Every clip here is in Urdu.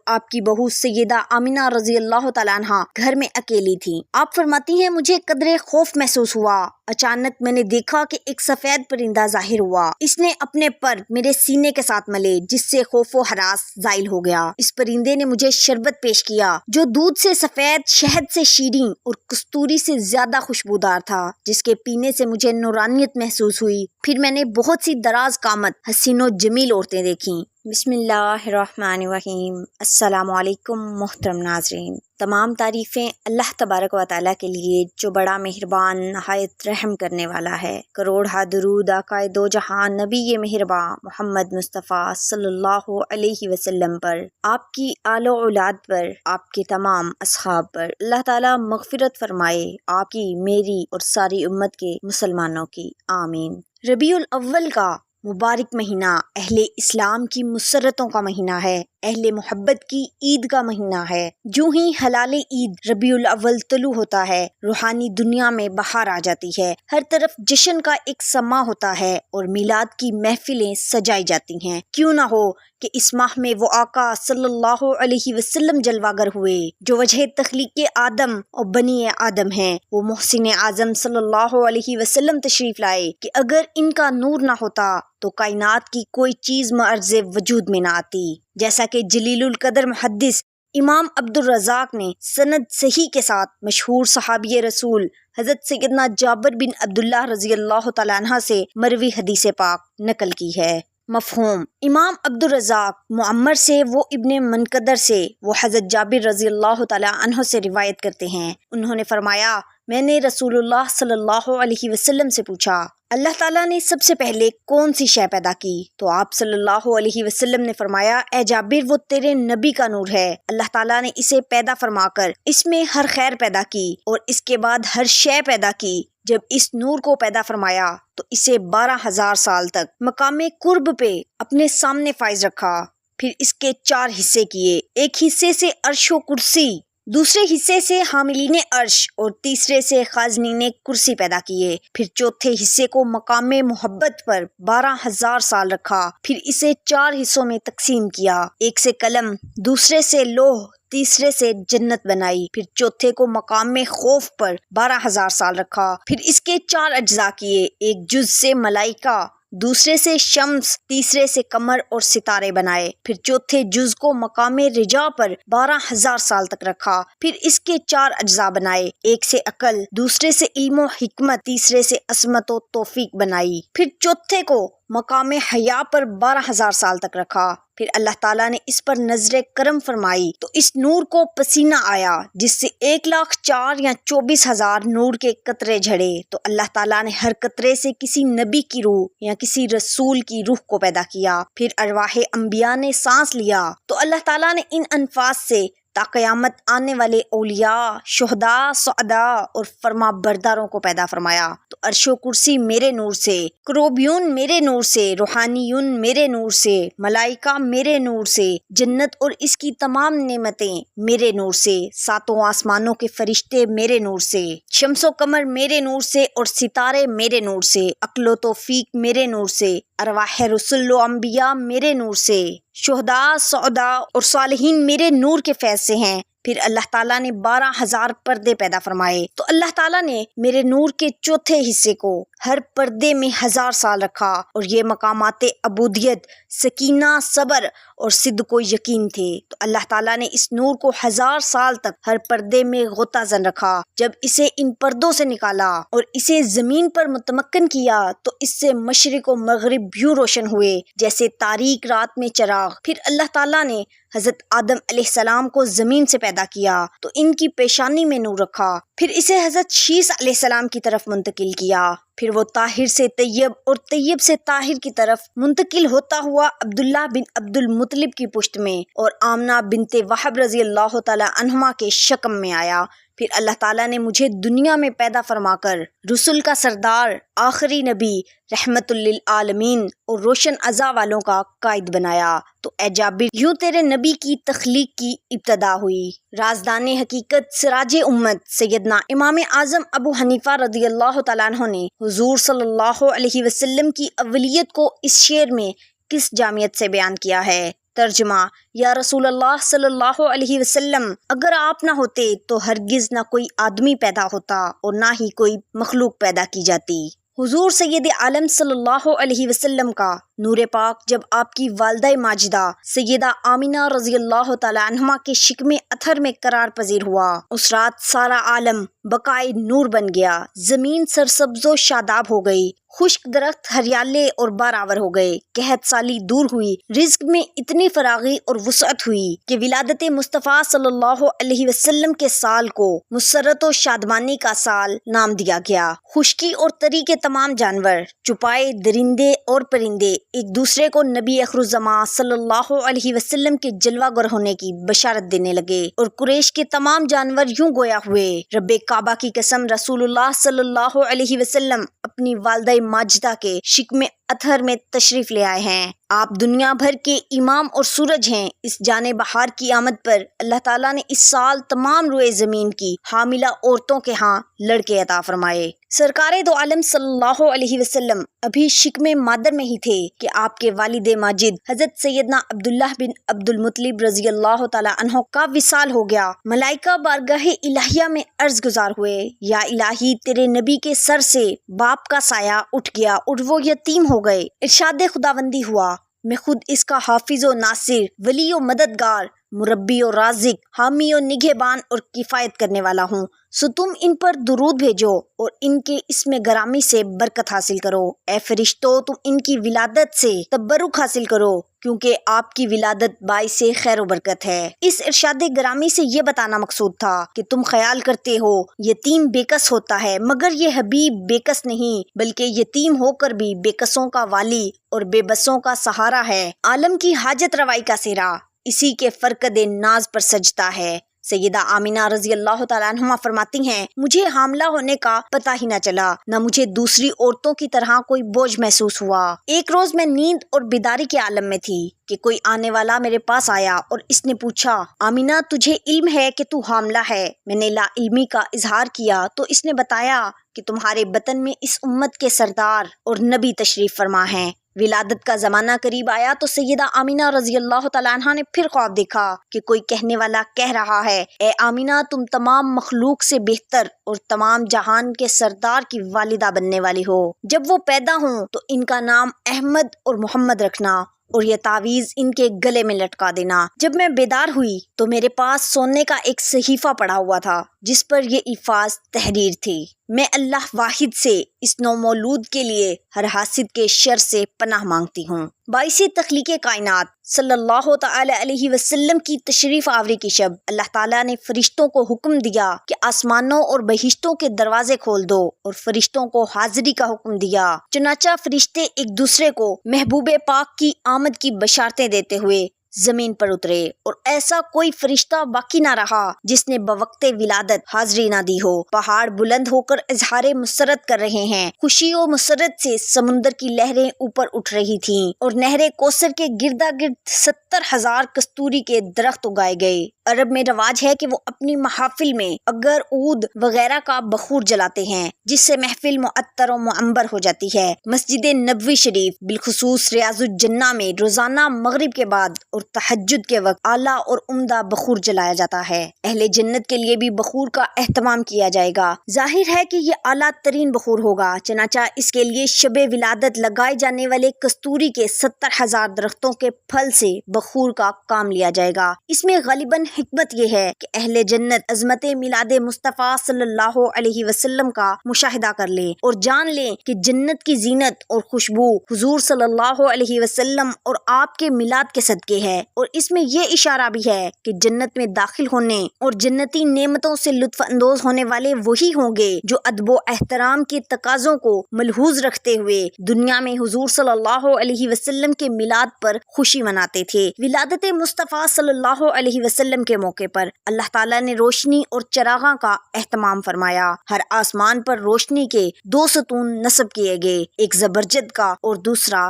آپ کی بہو سیدہ آمینہ رضی اللہ تعالیٰ عنہ گھر میں اکیلی تھی۔ آپ فرماتی ہیں مجھے قدرے خوف محسوس ہوا۔ اچانک میں نے دیکھا کہ ایک سفید پرندہ ظاہر ہوا۔ اس نے اپنے پر میرے سینے کے ساتھ ملے جس سے خوف و ہراس زائل ہو گیا۔ اس پرندے نے مجھے شربت پیش کیا جو دودھ سے سفید، شہد سے شیریں اور کستوری سے زیادہ خوشبودار تھا، جس کے پینے سے مجھے نورانیت محسوس ہوئی۔ پھر میں نے بہت سی دراز قامت حسین و جمیل عورتیں دیکھیں۔ بسم اللہ الرحمن الرحیم۔ السلام علیکم محترم ناظرین۔ تمام تعریفیں اللہ تبارک و تعالیٰ کے لیے جو بڑا مہربان، نہایت رحم کرنے والا ہے۔ کروڑہ درود آقائے دو جہاں نبی مہرباں محمد مصطفیٰ صلی اللہ علیہ وسلم پر، آپ کی آل و اولاد پر، آپ کے تمام اصحاب پر اللہ تعالیٰ مغفرت فرمائے، آپ کی، میری اور ساری امت کے مسلمانوں کی، آمین۔ ربیع الاول کا مبارک مہینہ اہل اسلام کی مسرتوں کا مہینہ ہے، اہل محبت کی عید کا مہینہ ہے۔ جو ہی ہلال عید ربیع الاول طلوع ہوتا ہے، روحانی دنیا میں بہار آ جاتی ہے، ہر طرف جشن کا ایک سما ہوتا ہے اور میلاد کی محفلیں سجائی جاتی ہیں۔ کیوں نہ ہو کہ اس ماہ میں وہ آقا صلی اللہ علیہ وسلم جلوہ گر ہوئے جو وجہ تخلیق آدم اور بنی آدم ہیں۔ وہ محسن اعظم صلی اللہ علیہ وسلم تشریف لائے کہ اگر ان کا نور نہ ہوتا تو کائنات کی کوئی چیز معرض وجود میں نہ آتی، جیسا کہ جلیل القدر محدث امام عبدالرزاق نے سند صحیح کے ساتھ مشہور صحابی رسول حضرت سیدنا جابر بن عبداللہ رضی اللہ تعالیٰ عنہ سے مروی حدیث پاک نقل کی ہے۔ مفہوم: امام عبدالرزاق معمر سے، وہ ابن منقدر سے، وہ حضرت جابر رضی اللہ تعالیٰ عنہ سے روایت کرتے ہیں۔ انہوں نے فرمایا میں نے رسول اللہ صلی اللہ علیہ وسلم سے پوچھا اللہ تعالیٰ نے سب سے پہلے کون سی شے پیدا کی؟ تو آپ صلی اللہ علیہ وسلم نے فرمایا اے جابر وہ تیرے نبی کا نور ہے، اللہ تعالیٰ نے اسے پیدا فرما کر اس میں ہر خیر پیدا کی اور اس کے بعد ہر شے پیدا کی۔ جب اس نور کو پیدا فرمایا تو اسے 12,000 سال تک مقام قرب پہ اپنے سامنے فائز رکھا، پھر اس کے 4 حصے کیے، ایک حصے سے عرش و کرسی، دوسرے حصے سے حاملین عرش اور تیسرے سے خازنین کرسی پیدا کیے، پھر چوتھے حصے کو مقام محبت پر 12,000 سال رکھا، پھر اسے 4 حصوں میں تقسیم کیا، ایک سے قلم، دوسرے سے لوح، تیسرے سے جنت بنائی، پھر چوتھے کو مقام خوف پر 12,000 سال رکھا، پھر اس کے 4 اجزاء کیے، ایک جز سے ملائکہ، دوسرے سے شمس، تیسرے سے قمر اور ستارے بنائے، پھر چوتھے جز کو مقام رجا پر 12,000 سال تک رکھا، پھر اس کے 4 اجزاء بنائے، ایک سے عقل، دوسرے سے علم و حکمت، تیسرے سے عصمت و توفیق بنائی، پھر چوتھے کو مقام حیا پر 12,000 سال تک رکھا۔ پھر اللہ تعالیٰ نے اس پر نظر کرم فرمائی تو اس نور کو پسینہ آیا جس سے 1,04,000 یا 24,000 نور کے قطرے جھڑے، تو اللہ تعالیٰ نے ہر قطرے سے کسی نبی کی روح یا کسی رسول کی روح کو پیدا کیا، پھر ارواح انبیاء نے سانس لیا تو اللہ تعالیٰ نے ان انفاس سے تا قیامت آنے والے اولیاء، شہداء، سعداء اور فرما برداروں کو پیدا فرمایا۔ تو عرش و کرسی میرے نور سے، کروبیون میرے نور سے، روحانیون میرے نور سے، ملائکہ میرے نور سے، جنت اور اس کی تمام نعمتیں میرے نور سے، 7 آسمانوں کے فرشتے میرے نور سے، شمس و قمر میرے نور سے اور ستارے میرے نور سے، عقل و توفیق میرے نور سے، ارواح رسل و انبیاء میرے نور سے، شہداء، سعداء اور صالحین میرے نور کے فیض سے ہیں۔ پھر اللہ تعالیٰ نے 12,000 پردے پیدا فرمائے تو اللہ تعالیٰ نے میرے نور کے چوتھے حصے کو ہر پردے میں 1000 سال رکھا، اور یہ مقامات عبودیت، سکینہ، صبر اور صدق و یقین تھے۔ تو اللہ تعالیٰ نے اس نور کو 1000 سال تک ہر پردے میں غوطہ زن رکھا۔ جب اسے ان پردوں سے نکالا اور اسے زمین پر متمکن کیا تو اس سے مشرق و مغرب یوں روشن ہوئے جیسے تاریک رات میں چراغ۔ پھر اللہ تعالیٰ نے حضرت آدم علیہ السلام کو زمین سے پیدا کیا تو ان کی پیشانی میں نور رکھا، پھر اسے حضرت شیس علیہ السلام کی طرف منتقل کیا، پھر وہ طاہر سے طیب اور طیب سے طاہر کی طرف منتقل ہوتا ہوا عبداللہ بن عبد المطلب کی پشت میں اور آمنہ بنت وہب رضی اللہ تعالی عنہما کے شکم میں آیا۔ پھر اللہ تعالیٰ نے مجھے دنیا میں پیدا فرما کر رسول کا سردار، آخری نبی، رحمت للعالمین اور روشن عزا والوں کا قائد بنایا۔ تو اے جابر، یوں تیرے نبی کی تخلیق کی ابتدا ہوئی۔ رازدان حقیقت، سراج امت، سیدنا امام اعظم ابو حنیفہ رضی اللہ تعالیٰ عنہ نے حضور صلی اللہ علیہ وسلم کی اولیت کو اس شعر میں کس جامعت سے بیان کیا ہے؟ ترجمہ: یا رسول اللہ صلی اللہ علیہ وسلم، اگر آپ نہ ہوتے تو ہرگز نہ کوئی آدمی پیدا ہوتا اور نہ ہی کوئی مخلوق پیدا کی جاتی۔ حضور سید عالم صلی اللہ علیہ وسلم کا نور پاک جب آپ کی والدہ ماجدہ سیدہ آمینہ رضی اللہ تعالی عنہا کے شکم اطہر میں قرار پذیر ہوا، اس رات سارا عالم بقائے نور بن گیا، زمین سرسبز و شاداب ہو گئی، خشک درخت ہریالے اور بارآور ہو گئے، قحط سالی دور ہوئی، رزق میں اتنی فراغی اور وسعت ہوئی کہ ولادت مصطفیٰ صلی اللہ علیہ وسلم کے سال کو مسرت و شادمانی کا سال نام دیا گیا۔ خشکی اور تری کے تمام جانور، چپائے درندے اور پرندے ایک دوسرے کو نبی اخرالزماں صلی اللہ علیہ وسلم کے جلوہ گر ہونے کی بشارت دینے لگے، اور قریش کے تمام جانور یوں گویا ہوئے، رب کعبہ کی قسم، رسول اللہ صلی اللہ علیہ وسلم اپنی والدہ ماجدہ کے شکم اطہر میں تشریف لے آئے ہیں۔ آپ دنیا بھر کے امام اور سورج ہیں۔ اس جانے بہار کی آمد پر اللہ تعالیٰ نے اس سال تمام روئے زمین کی حاملہ عورتوں کے ہاں لڑکے عطا فرمائے۔ سرکار دو عالم صلی اللہ علیہ وسلم ابھی شکم مادر میں ہی تھے کہ آپ کے والد ماجد حضرت سیدنا عبداللہ بن عبد المطلب رضی اللہ تعالی عنہ کا وصال ہو گیا۔ ملائکہ بارگاہ الہیہ میں عرض گزار ہوئے، یا الہی، تیرے نبی کے سر سے باپ کا سایہ اٹھ گیا اور وہ یتیم ہو گئے۔ ارشاد خداوندی ہوا، میں خود اس کا حافظ و ناصر، ولی و مددگار، مربی و رازق، حامی و نگہبان اور کفایت کرنے والا ہوں، سو تم ان پر درود بھیجو اور ان کے اسم گرامی سے برکت حاصل کرو۔ اے فرشتو، تم ان کی ولادت سے تبرک حاصل کرو، کیونکہ آپ کی ولادت باعث خیر و برکت ہے۔ اس ارشاد گرامی سے یہ بتانا مقصود تھا کہ تم خیال کرتے ہو یتیم بے کس ہوتا ہے، مگر یہ حبیب بے کس نہیں، بلکہ یتیم ہو کر بھی بے کسوں کا والی اور بے بسوں کا سہارا ہے۔ عالم کی حاجت روائی کا سہرا اسی کے فرقد ناز پر سجتا ہے۔ سیدہ آمینہ رضی اللہ تعالیٰ عنہا فرماتی ہیں، مجھے حاملہ ہونے کا پتہ ہی نہ چلا، نہ مجھے دوسری عورتوں کی طرح کوئی بوجھ محسوس ہوا۔ ایک روز میں نیند اور بیداری کے عالم میں تھی کہ کوئی آنے والا میرے پاس آیا اور اس نے پوچھا، آمینہ، تجھے علم ہے کہ تو حاملہ ہے؟ میں نے لا علمی کا اظہار کیا تو اس نے بتایا کہ تمہارے بطن میں اس امت کے سردار اور نبی تشریف فرما ہیں۔ ولادت کا زمانہ قریب آیا تو سیدہ آمینہ رضی اللہ تعالیٰ عنہا نے پھر خواب دیکھا کہ کوئی کہنے والا کہہ رہا ہے، اے آمینہ، تم تمام مخلوق سے بہتر اور تمام جہان کے سردار کی والدہ بننے والی ہو۔ جب وہ پیدا ہوں تو ان کا نام احمد اور محمد رکھنا اور یہ تعویذ ان کے گلے میں لٹکا دینا۔ جب میں بیدار ہوئی تو میرے پاس سونے کا ایک صحیفہ پڑا ہوا تھا جس پر یہ الفاظ تحریر تھی، میں اللہ واحد سے اس نومولود کے لیے ہر حاسد کے شر سے پناہ مانگتی ہوں۔ باعث تخلیق کائنات صلی اللہ تعالی علیہ وسلم کی تشریف آوری کی شب اللہ تعالیٰ نے فرشتوں کو حکم دیا کہ آسمانوں اور بہشتوں کے دروازے کھول دو، اور فرشتوں کو حاضری کا حکم دیا۔ چنانچہ فرشتے ایک دوسرے کو محبوب پاک کی آمد کی بشارتیں دیتے ہوئے زمین پر اترے، اور ایسا کوئی فرشتہ باقی نہ رہا جس نے بوقت ولادت حاضری نہ دی ہو۔ پہاڑ بلند ہو کر اظہار مسرت کر رہے ہیں، خوشی و مسرت سے سمندر کی لہریں اوپر اٹھ رہی تھیں، اور نہر کوثر کے گردا گرد 70,000 کستوری کے درخت اگائے گئے۔ عرب میں رواج ہے کہ وہ اپنی محافل میں اگر، عود وغیرہ کا بخور جلاتے ہیں، جس سے محفل معطر و معنبر ہو جاتی ہے۔ مسجد نبوی شریف بالخصوص ریاض الجنہ میں روزانہ مغرب کے بعد اور تہجد کے وقت اعلیٰ اور عمدہ بخور جلایا جاتا ہے۔ اہل جنت کے لیے بھی بخور کا اہتمام کیا جائے گا۔ ظاہر ہے کہ یہ اعلیٰ ترین بخور ہوگا، چنانچہ اس کے لیے شب ولادت لگائے جانے والے کستوری کے 70,000 درختوں کے پھل سے بخور کا کام لیا جائے گا۔ اس میں غالباً حکمت یہ ہے کہ اہل جنت عظمت میلاد مصطفیٰ صلی اللہ علیہ وسلم کا مشاہدہ کر لیں اور جان لیں کہ جنت کی زینت اور خوشبو حضور صلی اللہ علیہ وسلم اور آپ کے میلاد کے صدقے ہے، اور اس میں یہ اشارہ بھی ہے کہ جنت میں داخل ہونے اور جنتی نعمتوں سے لطف اندوز ہونے والے وہی ہوں گے جو ادب و احترام کے تقاضوں کو ملحوظ رکھتے ہوئے دنیا میں حضور صلی اللہ علیہ وسلم کے میلاد پر خوشی مناتے تھے۔ ولادت مصطفیٰ صلی اللہ علیہ وسلم کے موقع پر اللہ تعالیٰ نے روشنی اور چراغاں کا اہتمام فرمایا۔ ہر آسمان پر روشنی کے 2 ستون نصب کیے گئے، ایک زبرجد کا اور دوسرا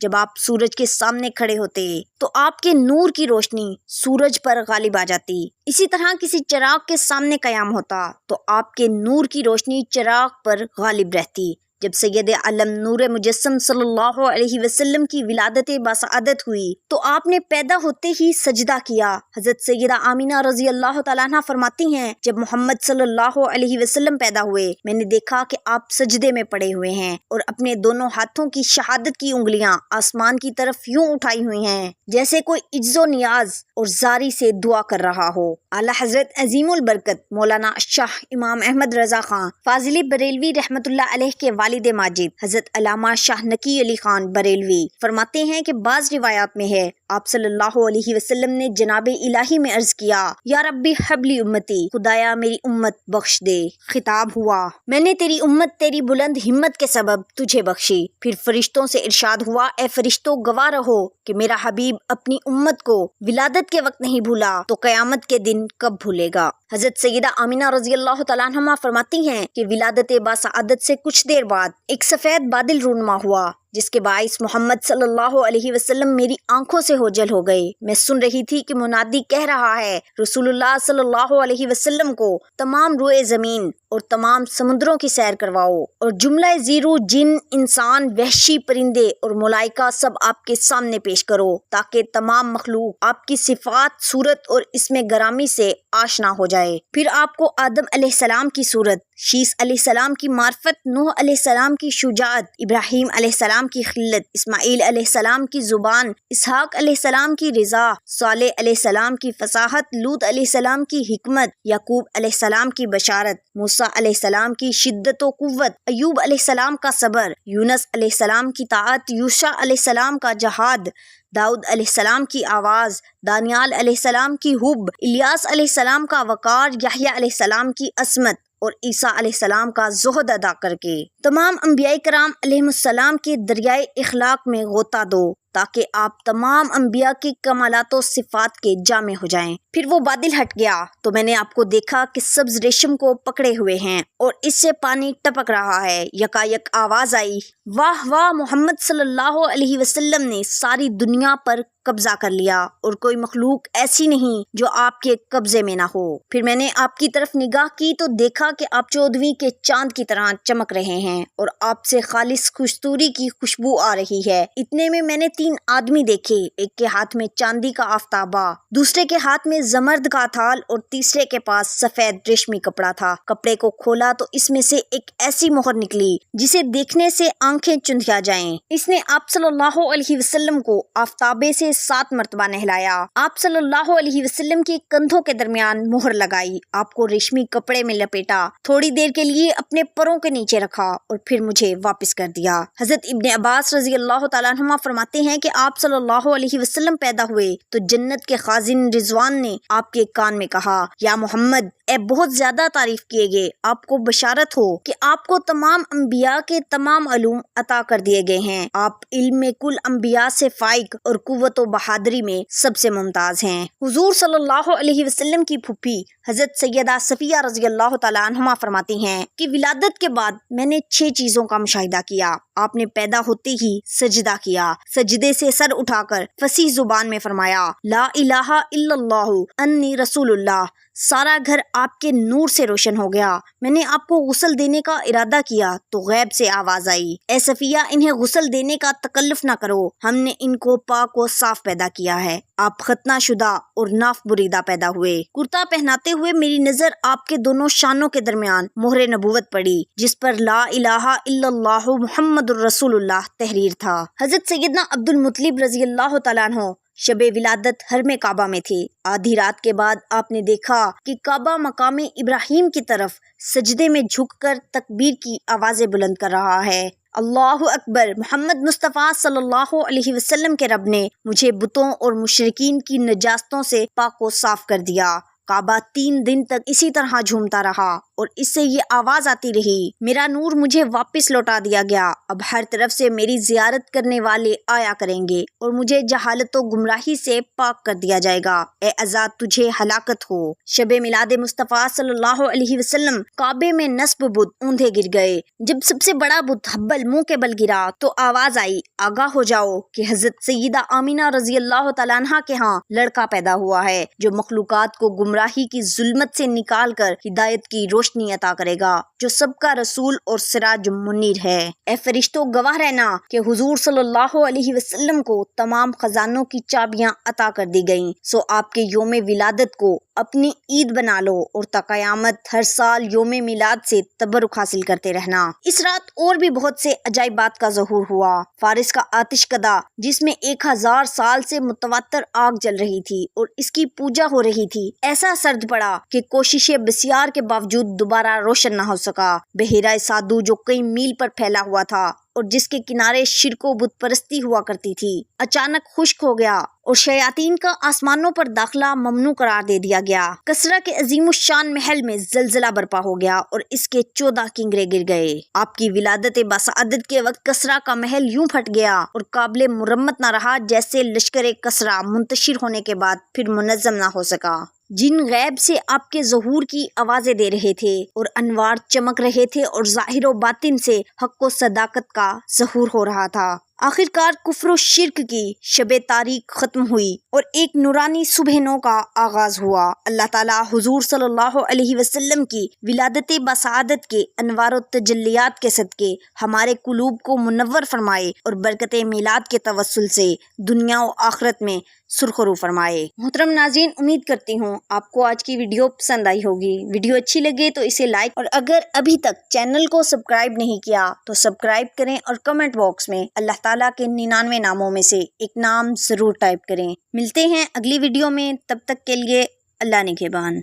جب آپ سورج کے سامنے کھڑے ہوتے تو آپ کے نور کی روشنی سورج پر غالب آ جاتی، اسی طرح کسی چراغ کے سامنے قیام ہوتا تو آپ کے نور کی روشنی چراغ پر غالب رہتی۔ جب سید عالم نور مجسم صلی اللہ علیہ وسلم کی ولادت باسعادت ہوئی تو آپ نے پیدا ہوتے ہی سجدہ کیا۔ حضرت سیدہ آمینہ رضی اللہ تعالیٰ عنہ فرماتی ہیں، جب محمد صلی اللہ علیہ وسلم پیدا ہوئے میں نے دیکھا کہ آپ سجدے میں پڑے ہوئے ہیں اور اپنے دونوں ہاتھوں کی شہادت کی انگلیاں آسمان کی طرف یوں اٹھائی ہوئی ہیں جیسے کوئی عجز و نیاز اور زاری سے دعا کر رہا ہو۔ اعلیٰ حضرت عظیم البرکت مولانا شاہ امام احمد رضا خان فاضلی بریلوی رحمۃ اللہ علیہ کے والد ماجد حضرت علامہ شاہ نقی علی خان بریلوی فرماتے ہیں کہ بعض روایات میں ہے آپ صلی اللہ علیہ وسلم نے جناب الہی میں عرض کیا، یا ربی حبلی امتی، خدایا میری امت بخش دے۔ خطاب ہوا، میں نے تیری امت تیری بلند ہمت کے سبب تجھے بخشی۔ پھر فرشتوں سے ارشاد ہوا، اے فرشتوں گواہ رہو کہ میرا حبیب اپنی امت کو ولادت کے وقت نہیں بھولا تو قیامت کے دن کب بھولے گا۔ حضرت سیدہ آمینہ رضی اللہ تعالیٰ عنہ فرماتی ہیں کہ ولادت باسعادت سے کچھ دیر بعد ایک سفید بادل رونما ہوا جس کے باعث محمد صلی اللہ علیہ وسلم میری آنکھوں سے اوجھل ہو گئے۔ میں سن رہی تھی کہ منادی کہہ رہا ہے، رسول اللہ صلی اللہ علیہ وسلم کو تمام روئے زمین اور تمام سمندروں کی سیر کرواؤ اور جملہ زیرو جن، انسان، وحشی پرندے اور ملائکہ سب آپ کے سامنے پیش کرو تاکہ تمام مخلوق آپ کی صفات، صورت اور اسم گرامی سے آشنا ہو جائے۔ پھر آپ کو آدم علیہ السلام کی صورت، شیس علیہ السلام کی معرفت، نوح علیہ السلام کی شجاعت، ابراہیم علیہ السلام کی خلت، اسماعیل علیہ السلام کی زبان، اسحاق علیہ السلام کی رضا، صالح علیہ السلام کی فصاحت، لوط علیہ السلام کی حکمت، یعقوب علیہ السلام کی بشارت، موسیٰ علیہ السلام کی شدت و قوت، ایوب علیہ السلام کا صبر، یونس علیہ السلام کی طاعت، یوشع علیہ السلام کا جہاد، داؤد علیہ السلام کی آواز، دانیال علیہ السلام کی حب، الیاس علیہ السلام کا وقار، یحییٰ علیہ السلام کی عصمت اور عیسیٰ علیہ السلام کا زہد ادا کر کے تمام انبیاء کرام علیہ السلام کے دریائے اخلاق میں غوطہ دو تاکہ آپ تمام انبیاء کی کمالات و صفات کے جامع ہو جائیں۔ پھر وہ بادل ہٹ گیا تو میں نے آپ کو دیکھا کہ سبز ریشم کو پکڑے ہوئے ہیں اور اس سے پانی ٹپک رہا ہے۔ یکایک آواز آئی، واہ واہ، محمد صلی اللہ علیہ وسلم نے ساری دنیا پر قبضہ کر لیا اور کوئی مخلوق ایسی نہیں جو آپ کے قبضے میں نہ ہو۔ پھر میں نے آپ کی طرف نگاہ کی تو دیکھا کہ آپ 14ویں کے چاند کی طرح چمک رہے ہیں اور آپ سے خالص خوشتوری کی خوشبو آ رہی ہے۔ اتنے میں نے 3 آدمی دیکھے، ایک کے ہاتھ میں چاندی کا آفتابہ، دوسرے کے ہاتھ میں زمرد کا تھال اور تیسرے کے پاس سفید ریشمی کپڑا تھا۔ کپڑے کو کھولا تو اس میں سے ایک ایسی مہر نکلی جسے دیکھنے سے آنکھیں چندھیا جائیں۔ اس نے آپ صلی اللہ علیہ وسلم کو آفتابے سے 7 مرتبہ نہلایا۔ آپ صلی اللہ علیہ وسلم کے کندھوں کے درمیان مہر لگائی، آپ کو ریشمی کپڑے میں لپیٹا، تھوڑی دیر کے لیے اپنے پروں کے نیچے رکھا اور پھر مجھے واپس کر دیا۔ حضرت ابن عباس رضی اللہ تعالیٰ عنہما فرماتے ہیں کہ آپ صلی اللہ علیہ وسلم پیدا ہوئے تو جنت کے خازن رضوان نے آپ کے کان میں کہا، یا محمد، اے بہت زیادہ تعریف کیے گئے، آپ کو بشارت ہو کہ آپ کو تمام انبیاء کے تمام علوم عطا کر دیے گئے ہیں۔ آپ علم کل انبیاء سے فائق اور قوت و بہادری میں سب سے ممتاز ہیں۔ حضور صلی اللہ علیہ وسلم کی پھوپھی حضرت سیدہ صفیہ رضی اللہ تعالیٰ عنہما فرماتی ہیں کہ ولادت کے بعد میں نے 6 چیزوں کا مشاہدہ کیا۔ آپ نے پیدا ہوتے ہی سجدہ کیا، سجدے سے سر اٹھا کر فصیح زبان میں فرمایا، لا الہ الا اللہ انی رسول اللہ۔ سارا گھر آپ کے نور سے روشن ہو گیا۔ میں نے آپ کو غسل دینے کا ارادہ کیا تو غیب سے آواز آئی، اے صفیہ، انہیں غسل دینے کا تکلف نہ کرو، ہم نے ان کو پاک و صاف پیدا کیا ہے۔ آپ ختنہ شدہ اور ناف بریدہ پیدا ہوئے۔ کرتا پہناتے ہوئے میری نظر آپ کے دونوں شانوں کے درمیان مہر نبوت پڑی جس پر لا الہ الا اللہ محمد الرسول اللہ تحریر تھا۔ حضرت سیدنا عبد المطلب رضی اللہ تعالیٰ عنہ شب ولادت حرم کعبہ میں تھے۔ آدھی رات کے بعد آپ نے دیکھا کہ کعبہ مقام ابراہیم کی طرف سجدے میں جھک کر تکبیر کی آوازیں بلند کر رہا ہے، اللہ اکبر، محمد مصطفیٰ صلی اللہ علیہ وسلم کے رب نے مجھے بتوں اور مشرکین کی نجاستوں سے پاک و صاف کر دیا۔ کعبہ 3 دن تک اسی طرح جھومتا رہا اور اس سے یہ آواز آتی رہی، میرا نور مجھے واپس لوٹا دیا گیا، اب ہر طرف سے میری زیارت کرنے والے آیا کریں گے اور مجھے جہالت و گمراہی سے پاک کر دیا جائے گا، اے عذاب تجھے ہلاکت ہو۔ شب میلاد مصطفیٰ صلی اللہ علیہ وسلم کعبے میں نصب بت اوندھے گر گئے۔ جب سب سے بڑا بت حبل منہ کے بل گرا تو آواز آئی، آگاہ ہو جاؤ کہ حضرت سیدہ آمینہ رضی اللہ تعالیٰ عنہ کے ہاں لڑکا پیدا ہوا ہے جو مخلوقات کو گمراہی کی ظلمت سے نکال کر ہدایت کی روشنی عطا کرے گا، جو سب کا رسول اور سراج منیر ہے۔ اے فرشتوں گواہ رہنا کہ حضور صلی اللہ علیہ وسلم کو تمام خزانوں کی چابیاں عطا کر دی گئیں، سو آپ کے یوم ولادت کو اپنی عید بنا لو اور تا قیامت ہر سال یوم میلاد سے تبرک حاصل کرتے رہنا۔ اس رات اور بھی بہت سے عجائبات کا ظہور ہوا۔ فارس کا آتش کدہ جس میں 1000 سال سے متواتر آگ جل رہی تھی اور اس کی پوجا ہو رہی تھی، ایسا سرد پڑا کہ کوششیں بسیار کے باوجود دوبارہ روشن نہ ہو سکا۔ بحیرہ سادو جو کئی میل پر پھیلا ہوا تھا اور جس کے کنارے شرک و بت پرستی ہوا کرتی تھی، اچانک خشک ہو گیا اور شیاطین کا آسمانوں پر داخلہ ممنوع قرار دے دیا گیا۔ کسرا کے عظیم الشان محل میں زلزلہ برپا ہو گیا اور اس کے 14 کنگرے گر گئے۔ آپ کی ولادت بسعادت کے وقت کسرا کا محل یوں پھٹ گیا اور قابل مرمت نہ رہا جیسے لشکر کسرا منتشر ہونے کے بعد پھر منظم نہ ہو سکا۔ جن غیب سے آپ کے ظہور کی آوازیں دے رہے تھے اور انوار چمک رہے تھے اور ظاہر و باطن سے حق و صداقت کا ظہور ہو رہا تھا، آخر کار کفر و شرک کی شب تاریک ختم ہوئی اور ایک نورانی صبح نو کا آغاز ہوا۔ اللہ تعالیٰ حضور صلی اللہ علیہ وسلم کی ولادت بسعادت کے انوار و تجلیات کے صدقے ہمارے قلوب کو منور فرمائے اور برکت میلاد کے توسل سے دنیا و آخرت میں سرخرو فرمائے۔ محترم ناظرین، امید کرتی ہوں آپ کو آج کی ویڈیو پسند آئی ہوگی۔ ویڈیو اچھی لگے تو اسے لائک، اور اگر ابھی تک چینل کو سبسکرائب نہیں کیا تو سبسکرائب کریں اور کمنٹ باکس میں اللہ تعالیٰ کے 99 ناموں میں سے ایک نام ضرور ٹائپ کریں۔ ملتے ہیں اگلی ویڈیو میں، تب تک کے لیے اللہ نگہبان۔